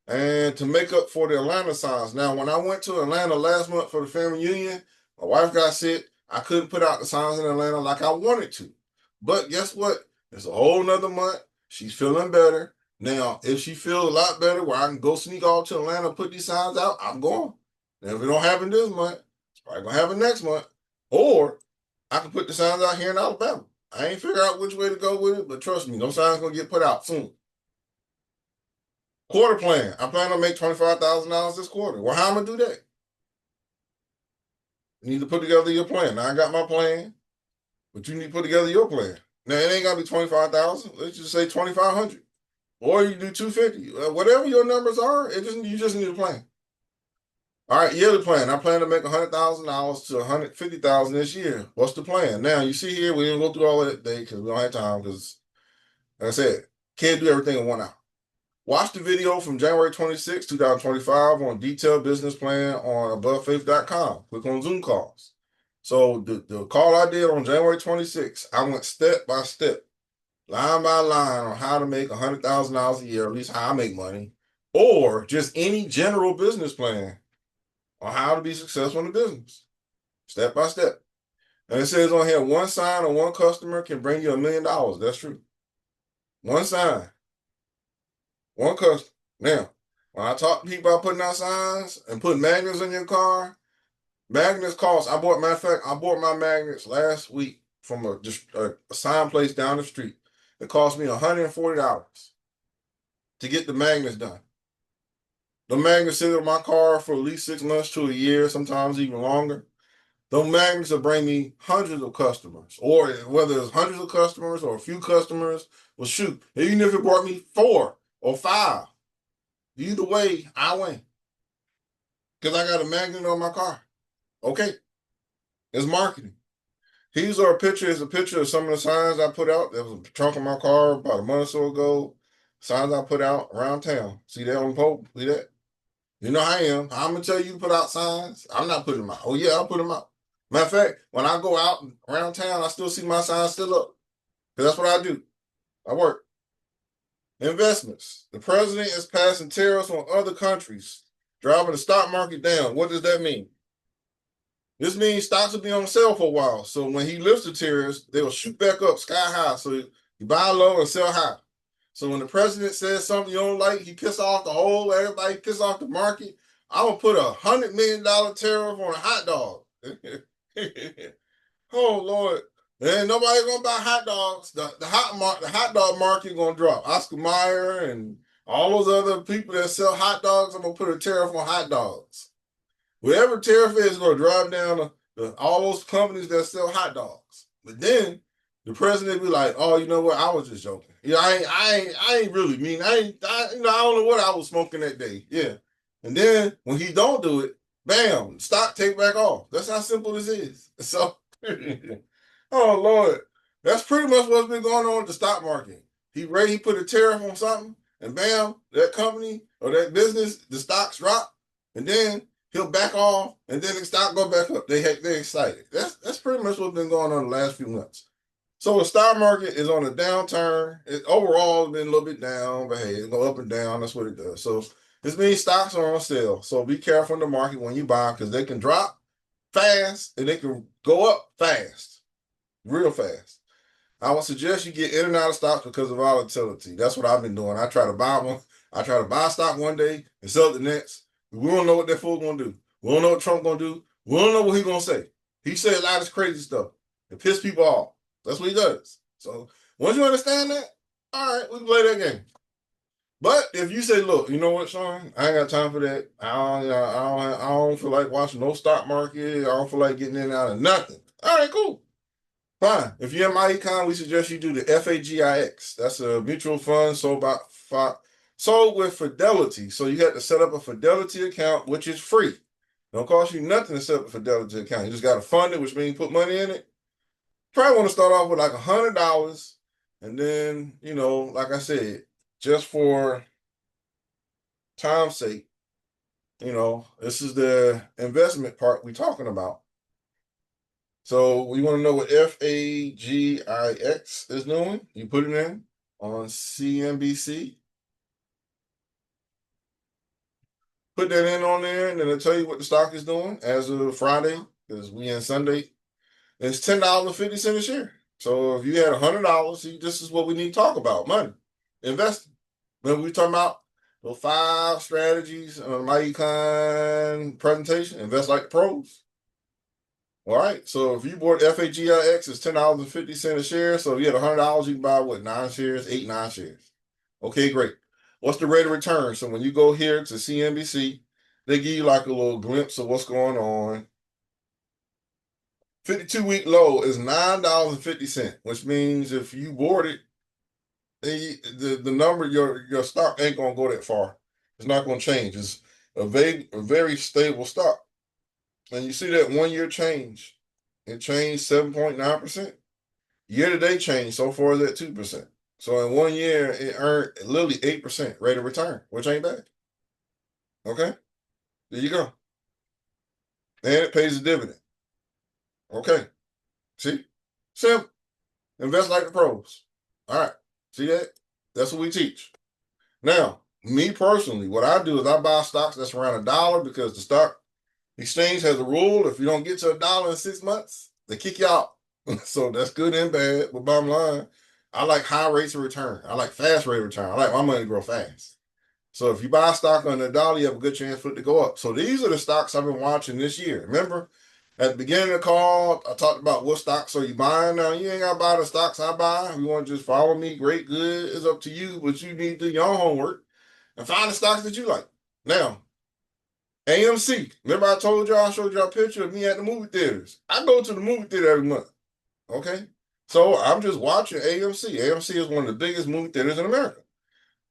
And to make up for the Atlanta signs. Now, when I went to Atlanta last month for the family reunion, my wife got sick. I couldn't put out the signs in Atlanta like I wanted to. But guess what? It's a whole nother month. She's feeling better. Now, if she feels a lot better where I can go sneak off to Atlanta and put these signs out, I'm going. Now, if it don't happen this month, it's probably going to happen next month. Or I can put the signs out here in Alabama. I ain't figure out which way to go with it, but trust me, those signs going to get put out soon. Quarter plan. I plan to make $25,000 this quarter. Well, how am I going to do that? You need to put together your plan. Now, I got my plan, but you need to put together your plan. Now, it ain't got to be 25,000. Let's just say 2,500. Or you do 250. Whatever your numbers are, you just need a plan. All right, yearly plan. I plan to make $100,000 to $150,000 this year. What's the plan? Now, you see here, we didn't go through all that today because we don't have time because, like I said, can't do everything in 1 hour. Watch the video from January 26, 2025 on detailed business plan on AboveFaith.com. Click on Zoom calls. So the call I did on January 26, I went step by step, line by line on how to make $100,000 a year, at least how I make money, or just any general business plan on how to be successful in the business, step by step. And it says on here, one sign or one customer can bring you $1 million. That's true. One sign. One customer. Now, when I talk to people about putting out signs and putting magnets in your car, magnets cost. Matter of fact, I bought my magnets last week from a sign place down the street. It cost me $140 to get the magnets done. The magnets sit in my car for at least 6 months to a year, sometimes even longer. Those magnets will bring me hundreds of customers, or whether it's hundreds of customers or a few customers, well, shoot, even if it brought me 4 or 5, either way, I win. Because I got a magnet on my car. Okay. It's marketing. Here's a picture of some of the signs I put out. There was a trunk of my car about a month or so ago. Signs I put out around town. See that on the pole? See that? You know how I am. I'm going to tell you to put out signs. I'm not putting them out. Oh, yeah, I'll put them out. Matter of fact, when I go out around town, I still see my signs still up. Because that's what I do. I work. Investments. The president is passing tariffs on other countries, driving the stock market down. What does that mean? This means stocks will be on sale for a while. So when he lifts the tariffs, they'll shoot back up sky high. So you buy low and sell high. So when the president says something you don't like, he piss off everybody piss off the market. I'm going to put $100 million tariff on a hot dog. Oh, Lord. Ain't nobody going to buy hot dogs. The hot dog market going to drop. Oscar Mayer and all those other people that sell hot dogs, I'm going to put a tariff on hot dogs. Whatever tariff is going to drive down all those companies that sell hot dogs. But then the president be like, "Oh, you know what? I was just joking. Yeah, I ain't really mean. I don't know what I was smoking that day. Yeah." And then when he don't do it, bam, stock take back off. That's how simple this is. So, oh Lord, that's pretty much what's been going on with the stock market. He put a tariff on something, and bam, that company or that business, the stocks drop, and then he'll back off, and then the stock go back up. They're excited. That's pretty much what's been going on the last few months. So the stock market is on a downturn. Overall, it's been a little bit down, but hey, it go up and down. That's what it does. So this means stocks are on sale. So be careful in the market when you buy because they can drop fast and they can go up fast, real fast. I would suggest you get in and out of stocks because of volatility. That's what I've been doing. I try to buy one. I try to buy a stock one day and sell it the next. We don't know what that fool's gonna do. We don't know what Trump gonna do. We don't know what he's gonna say. He said a lot of crazy stuff. It piss people off. That's what he does. So once you understand that, all right, we can play that game. But if you say, look, you know what, Sean, I ain't got time for that. I don't feel like watching no stock market. I don't feel like getting in and out of nothing. All right, cool. Fine. If you're in my econ, we suggest you do the FAGIX. That's a mutual fund sold with Fidelity. So you have to set up a Fidelity account, which is free. Don't cost you nothing to set up a Fidelity account. You just got to fund it, which means put money in it. Probably want to start off with like $100, and then like I said, just for time's sake, this is the investment part we're talking about. So we want to know what FAGIX is doing. You put it in on CNBC. Put that in on there, and then it'll tell you what the stock is doing as of Friday, because we in Sunday. It's $10.50 a share. So if you had $100, this is what we need to talk about: money, investing. When we talking about the 5 strategies on my econ presentation, invest like the pros. All right. So if you bought FAGIX, it's $10.50 a share. So if you had $100, you can buy what, 9 shares, 9 shares. Okay, great. What's the rate of return? So when you go here to CNBC, they give you like a little glimpse of what's going on. 52-week low is $9.50, which means if you bought it, the number, your stock ain't gonna go that far. It's not gonna change. It's a very stable stock. And you see that 1 year change. It changed 7.9%. Year to date change so far is at 2%. So in 1 year, it earned literally 8% rate of return, which ain't bad. Okay, there you go. And it pays a dividend. Okay, see, simple. Invest like the pros. All right, see that? That's what we teach. Now, me personally, what I do is I buy stocks that's around $1 because the stock exchange has a rule. If you don't get to $1 in 6 months, they kick you out. So that's good and bad. But bottom line, I like high rates of return. I like fast rate of return. I like my money to grow fast. So if you buy a stock under $1, you have a good chance for it to go up. So these are the stocks I've been watching this year. Remember, at the beginning of the call, I talked about what stocks are you buying. Now, you ain't got to buy the stocks I buy. If you want to just follow me, great, good. It's up to you, but you need to do your own homework and find the stocks that you like. Now, AMC. Remember I told y'all, I showed y'all a picture of me at the movie theaters. I go to the movie theater every month. Okay? So I'm just watching AMC. AMC is one of the biggest movie theaters in America.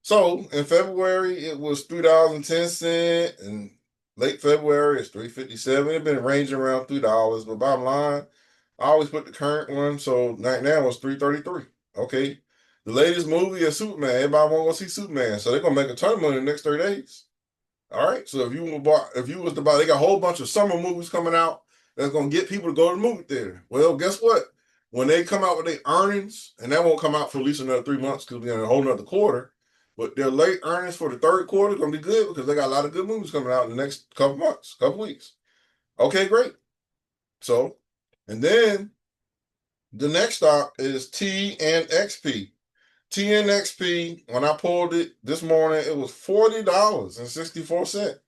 So in February, it was $3.10, and late February, it's $3.57. It's been ranging around $3, but bottom line, I always put the current one, so right now it's $3.33. Okay. The latest movie is Superman. Everybody want to go see Superman, so they're gonna make a ton of money in the next 30 days. All right. So if you was to buy, they got a whole bunch of summer movies coming out that's gonna get people to go to the movie theater. Well, guess what? When they come out with their earnings, and that won't come out for at least another 3 months because we're in a whole nother quarter. But their late earnings for the third quarter is going to be good because they got a lot of good movies coming out in the next couple months, couple weeks. Okay, great. So, and then the next stock is TNXP. TNXP, when I pulled it this morning, it was $40.64.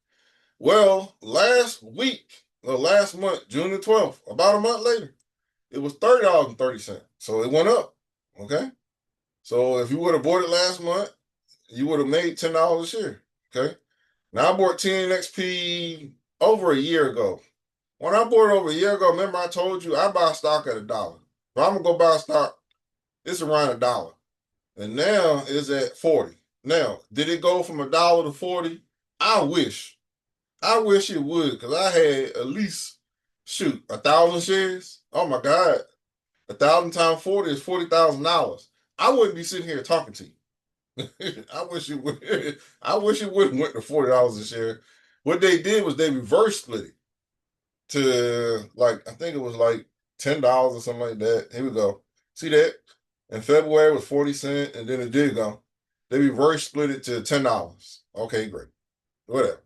Well, last week, or last month, June the 12th, about a month later, it was $30.30. So it went up. Okay. So if you would have bought it last month, you would have made $10 a share. Okay. Now I bought TNXP over a year ago. When I bought it over a year ago, remember I told you I buy stock at $1. If I'm gonna go buy a stock, It's around $1. And now it's at 40. Now, did it go from $1 to 40? I wish. I wish it would, because I had at least, shoot, 1,000 shares. Oh my God. 1,000 times 40 is $40,000. I wouldn't be sitting here talking to you. I wish it would. I wish it would have went to $40 a share. What they did was they reverse split it to, like, I think it was like $10 or something like that. Here we go. See that? In February it was 40 cents, and then it did go. They reverse split it to $10. Okay, great. Whatever.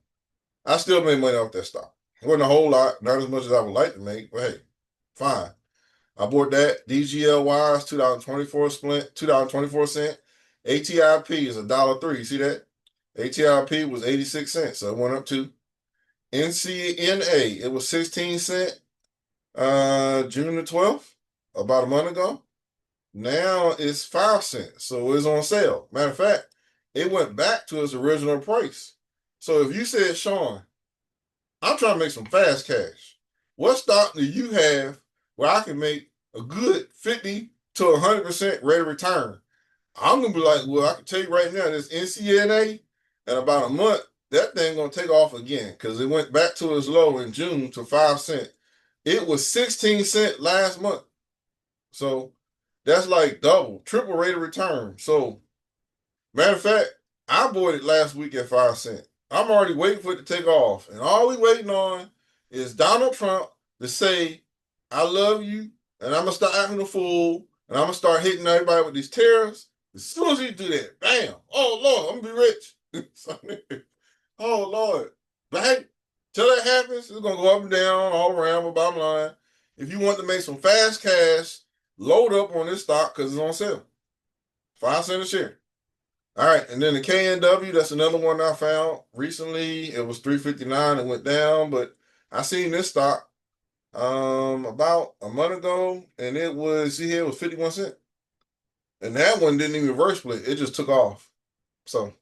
I still made money off that stock. It wasn't a whole lot, not as much as I would like to make, but hey, fine. I bought that. DGLY is $2.24. ATIP is $1.03. You see that? ATIP was 86 cents, so it went up to NCNA. It was 16 cents June the 12th, about a month ago. Now it's 5 cents, so it's on sale. Matter of fact, it went back to its original price. So if you said, Sean, I'm trying to make some fast cash, what stock do you have where I can make a good 50 to 100% rate of return? I'm gonna be like, well, I can tell you right now, this NCNA, in about a month, that thing gonna take off again because it went back to its low in June to 5 cents. It was 16 cents last month. So that's like double, triple rate of return. So, matter of fact, I bought it last week at 5 cents. I'm already waiting for it to take off. And all we waiting on is Donald Trump to say, I love you, and I'm going to start acting a fool, and I'm going to start hitting everybody with these tariffs. As soon as he do that, bam, oh, Lord, I'm going to be rich. Oh, Lord. But hey, till that happens, it's going to go up and down all around, but bottom line, if you want to make some fast cash, load up on this stock because it's on sale. 5 cents a share. All right, and then the KNW, that's another one I found recently. It was $3.59. It went down, but I seen this stock about a month ago, and it was, see here, it was 51 cents. And that one didn't even reverse split. It just took off. So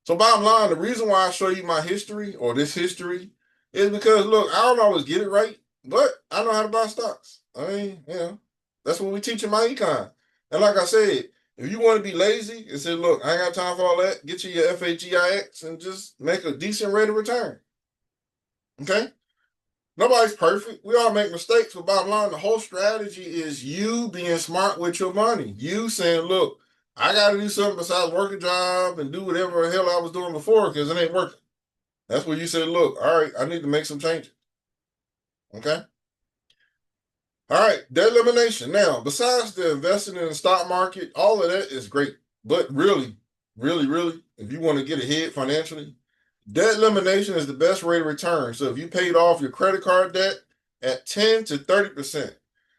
bottom line, the reason why I show you my history or this history is because, look, I don't always get it right, but I know how to buy stocks. I mean, that's what we teach in my econ. And like I said, if you want to be lazy and say, look, I ain't got time for all that, get you your FAGIX and just make a decent rate of return. Okay? Nobody's perfect. We all make mistakes, but bottom line, the whole strategy is you being smart with your money. You saying, look, I got to do something besides work a job and do whatever the hell I was doing before because it ain't working. That's where you say, look, all right, I need to make some changes. Okay? All right, debt elimination. Now, besides the investing in the stock market, all of that is great. But really, really, really, if you want to get ahead financially, debt elimination is the best rate of return. So if you paid off your credit card debt at 10 to 30%.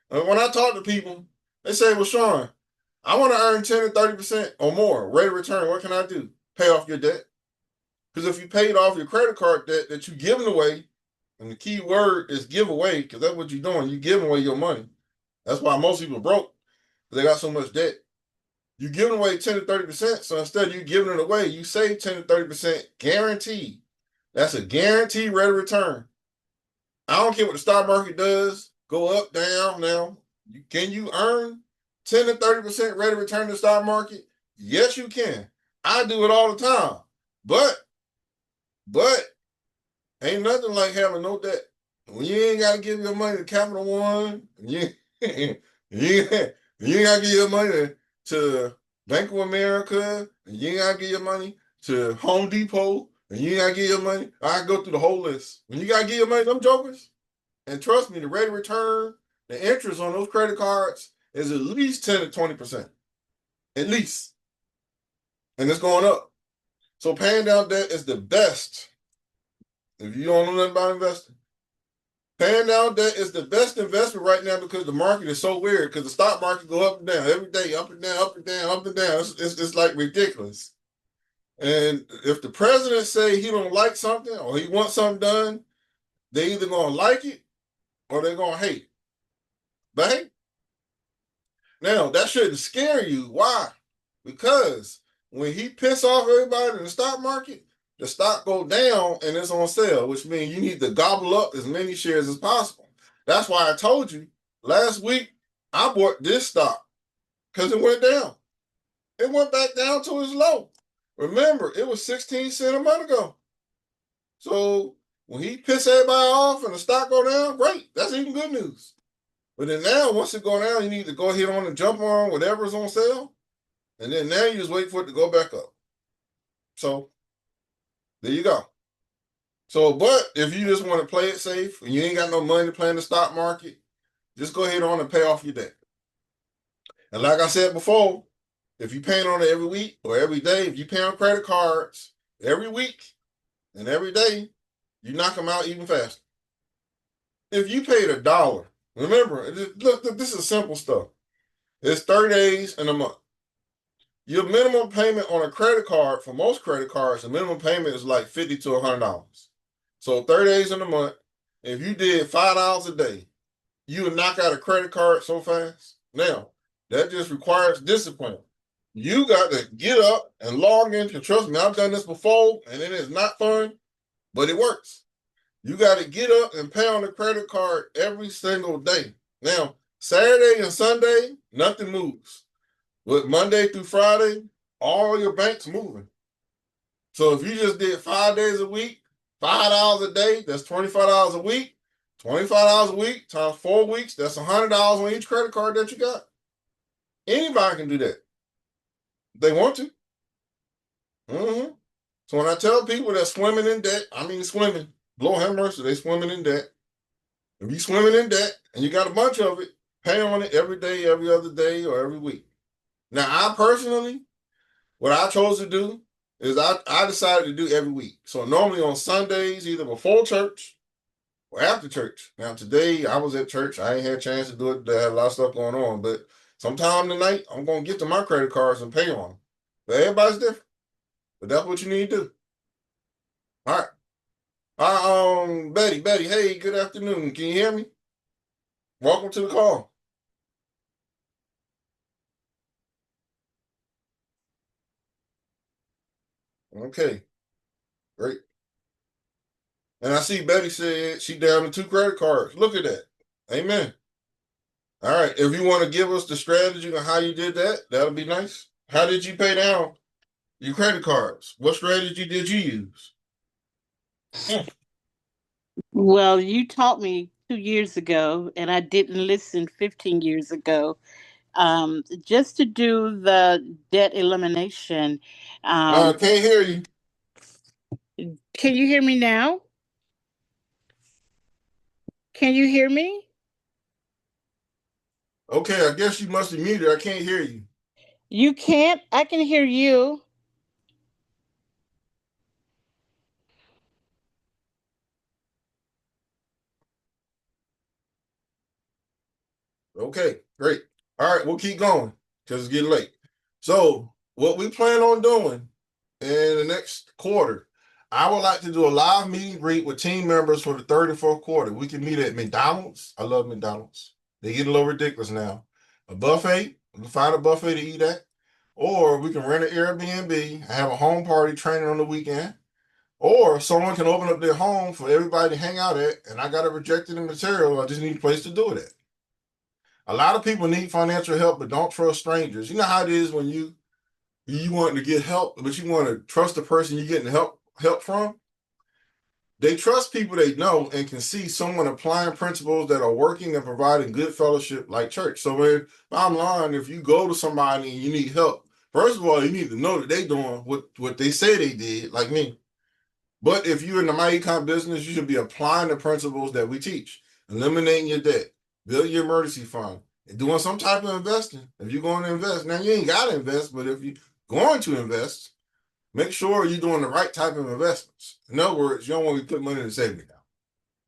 And when I talk to people, they say, well, Sean, I want to earn 10 to 30% or more rate of return. What can I do? Pay off your debt. Because if you paid off your credit card debt that you're giving away, and the key word is give away, because that's what you're doing. You're giving away your money. That's why most people are broke, because they got so much debt. You're giving away 10 to 30%, so instead of you giving it away, you save 10 to 30% guaranteed. That's a guaranteed rate of return. I don't care what the stock market does, go up, down. Now, can you earn 10 to 30% rate of return in the stock market? Yes, you can. I do it all the time. But ain't nothing like having no debt. When you ain't got to give your money to Capital One, you ain't got to give your money to Bank of America, and you ain't got to give your money to Home Depot, and you ain't got to give your money. I go through the whole list. When you got to give your money to them jokers, and trust me, the rate of return, the interest on those credit cards is at least 10 to 20%. At least. And it's going up. So paying down debt is the best. If you don't know nothing about investing, paying down debt is the best investment right now because the market is so weird. Because the stock market go up and down every day, up and down, up and down, up and down. It's like ridiculous. And if the president say he don't like something or he wants something done, they either gonna like it or they're gonna hate it. But hey, now that shouldn't scare you. Why? Because when he piss off everybody in the stock market, the stock go down and it's on sale, which means you need to gobble up as many shares as possible. That's why I told you last week I bought this stock because it went down. It went back down to its low. Remember, it was 16 cents a month ago. So when he pissed everybody off and the stock go down, great. That's even good news. But then now, once it go down, you need to go ahead on and jump on whatever's on sale. And then now you just wait for it to go back up. So there you go. So, but if you just want to play it safe and you ain't got no money to play in the stock market, just go ahead on and pay off your debt. And like I said before, if you pay on it every week or every day, if you pay on credit cards every week and every day, you knock them out even faster. If you paid $1, remember, look, this is simple stuff. It's 30 days in a month. Your minimum payment on a credit card, for most credit cards, the minimum payment is like $50 to $100. So 30 days in a month, if you did $5 a day, you would knock out a credit card so fast. Now, that just requires discipline. You got to get up and log in. Trust me, I've done this before, and it is not fun, but it works. You got to get up and pay on the credit card every single day. Now, Saturday and Sunday, nothing moves. But Monday through Friday, all your banks moving. So if you just did 5 days a week, $5 a day, that's $25 a week. $25 a week times 4 weeks, that's $100 on each credit card that you got. Anybody can do that. They want to. Mm-hmm. So when I tell people they're swimming in debt, I mean swimming. Lord have mercy, they swimming in debt. If you swimming in debt and you got a bunch of it, pay on it every day, every other day, or every week. Now, I personally, what I chose to do is I decided to do every week. So normally on Sundays, either before church or after church. Now, today I was at church. I ain't had a chance to do it. There had a lot of stuff going on. But sometime tonight, I'm going to get to my credit cards and pay on them. But everybody's different. But that's what you need to do. All right. Betty, hey, good afternoon. Can you hear me? Welcome to the call. Okay, great. And I see Betty said she down to 2 credit cards. Look at that. Amen. All right. If you want to give us the strategy on how you did that, that'll be nice. How did you pay down your credit cards? What strategy did you use? Well, you taught me 2 years ago, and I didn't listen 15 years ago. Just to do the debt elimination. Can't hear you. Can you hear me now? Can you hear me? Okay, I guess you must be muted. I can't hear you. You can't? I can hear you. Okay, great. All right, we'll keep going because it's getting late. So, what we plan on doing in the next quarter, I would like to do a live meet and greet with team members for the third and fourth quarter. We can meet at McDonald's. I love McDonald's. They get a little ridiculous now. A buffet, we can find a buffet to eat at, or we can rent an Airbnb, have a home party training on the weekend, or someone can open up their home for everybody to hang out at, and I got a rejected material. I just need a place to do it at. A lot of people need financial help, but don't trust strangers. You know how it is when you want to get help, but you want to trust the person you're getting help from. They trust people they know and can see someone applying principles that are working and providing good fellowship like church. So, bottom line, if you go to somebody and you need help, first of all, you need to know that they're doing what they say they did, like me. But if you're in the My Econ business, you should be applying the principles that we teach, eliminating your debt, building your emergency fund, and doing some type of investing. If you're going to invest, now you ain't got to invest, but if you're going to invest, make sure you're doing the right type of investments. In other words, you don't want to put money in a savings account.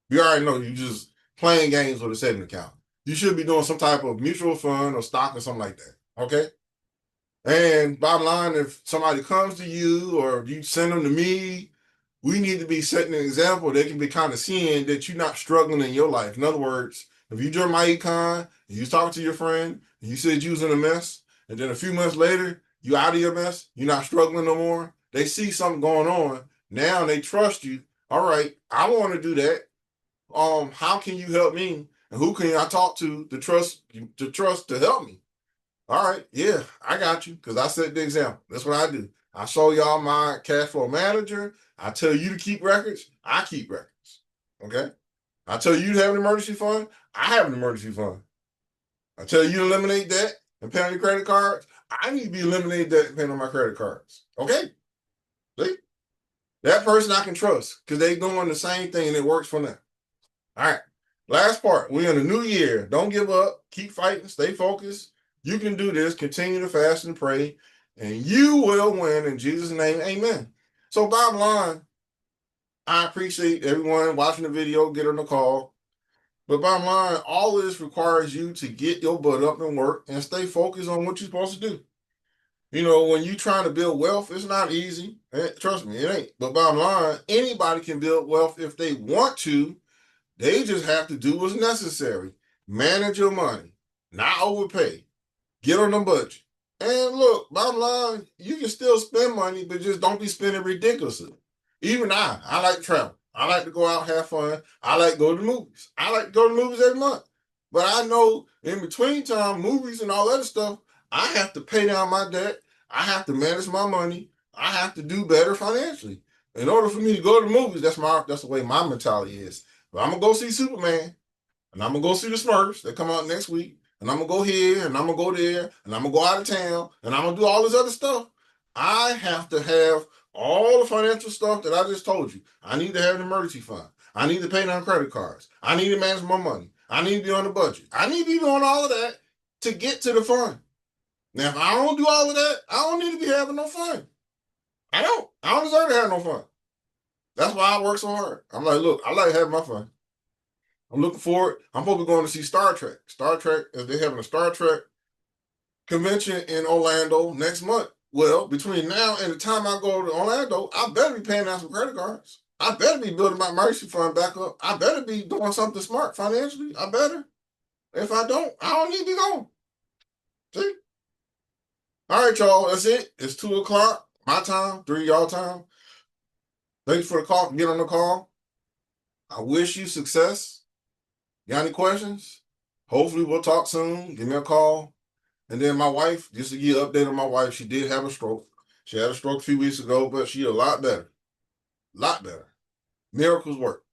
You already know you're just playing games with a savings account. You should be doing some type of mutual fund or stock or something like that. Okay? And bottom line, if somebody comes to you or you send them to me, we need to be setting an example. They can be kind of seeing that you're not struggling in your life. In other words, if you join My Econ, you talk to your friend, and you said you was in a mess, and then a few months later, you out of your mess, you're not struggling no more. They see something going on. Now they trust you. All right, I want to do that. How can you help me? And who can I talk to trust to help me? All right, yeah, I got you because I set the example. That's what I do. I show y'all my cash flow manager. I tell you to keep records. I keep records. Okay. I tell you to have an emergency fund. I have an emergency fund. I tell you to eliminate debt and pay on your credit cards. I need to be eliminating debt and paying on my credit cards. Okay. See? That person I can trust because they doing the same thing and it works for them. All right. Last part. We're in a new year. Don't give up. Keep fighting. Stay focused. You can do this. Continue to fast and pray, and you will win in Jesus' name. Amen. So, bottom line, I appreciate everyone watching the video, get on the call. But bottom line, all of this requires you to get your butt up and work and stay focused on what you're supposed to do. You know, when you're trying to build wealth, it's not easy. Trust me, it ain't. But bottom line, anybody can build wealth if they want to. They just have to do what's necessary. Manage your money, not overpay. Get on the budget. And look, bottom line, you can still spend money, but just don't be spending ridiculously. Even I like travel. I like to go out, have fun. I like to go to the movies. I like to go to the movies every month. But I know in between time, movies and all that stuff, I have to pay down my debt. I have to manage my money. I have to do better financially. In order for me to go to the movies, that's the way my mentality is. But I'm gonna go see Superman, and I'm gonna go see the Smurfs that come out next week, and I'm gonna go here, and I'm gonna go there, and I'm gonna go out of town, and I'm gonna do all this other stuff. I have to have all the financial stuff that I just told you. I need to have an emergency fund. I need to pay down credit cards. I need to manage my money. I need to be on the budget. I need to be doing all of that to get to the fun. Now, if I don't do all of that, I don't need to be having no fun. I don't. I don't deserve to have no fun. That's why I work so hard. I'm like, look, I like having my fun. I'm looking forward. I'm probably going to see Star Trek. Star Trek, if they're having a Star Trek convention in Orlando next month. Well, between now and the time I go to Orlando, I better be paying out some credit cards. I better be building my emergency fund back up. I better be doing something smart financially. I better. If I don't need to be going. See? All right, y'all. That's it. It's 2:00. My time, 3 y'all time. Thanks for the call. Get on the call. I wish you success. Got any questions? Hopefully we'll talk soon. Give me a call. And then my wife, just to give you an update on my wife, she did have a stroke. She had a stroke a few weeks ago, but she a lot better. A lot better. Miracles work.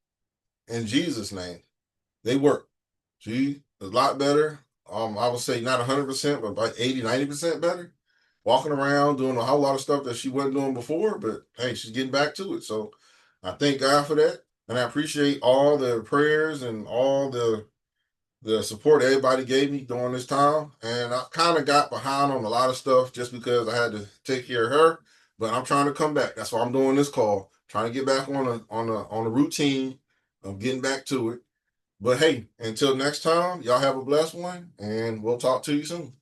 In Jesus' name, they work. She is a lot better. I would say not 100%, but about 80, 90% better. Walking around, doing a whole lot of stuff that she wasn't doing before, but hey, she's getting back to it. So I thank God for that. And I appreciate all the prayers and all the support everybody gave me during this time. And I kind of got behind on a lot of stuff just because I had to take care of her. But I'm trying to come back. That's why I'm doing this call. Trying to get back on a routine of getting back to it. But hey, until next time, y'all have a blessed one, and we'll talk to you soon.